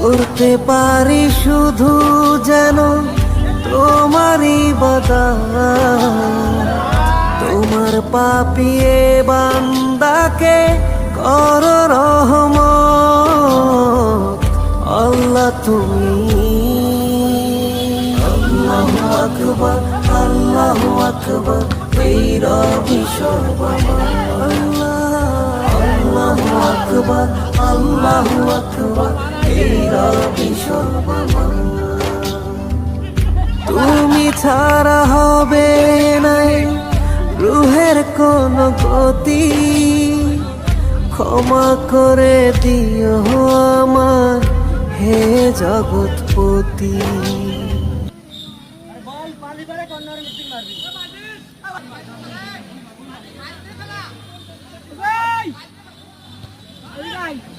করতে পারি শুধু যেন তোমারই ইবাদত। তোমার পাপিয়ে বান্দাকে কর রহমত। আল্লাহ তুমি আল্লাহু আকবার, আল্লাহু আকবার, এই রবি সর্বময়। আল্লাহু আকবার, আল্লাহু আকবার, এই রবি সর্বময়। তুমি ছাড়া হবে নাই রুহের কোন গতি, ক্ষমা করে দিও আমার হে জগৎপতি। Hey!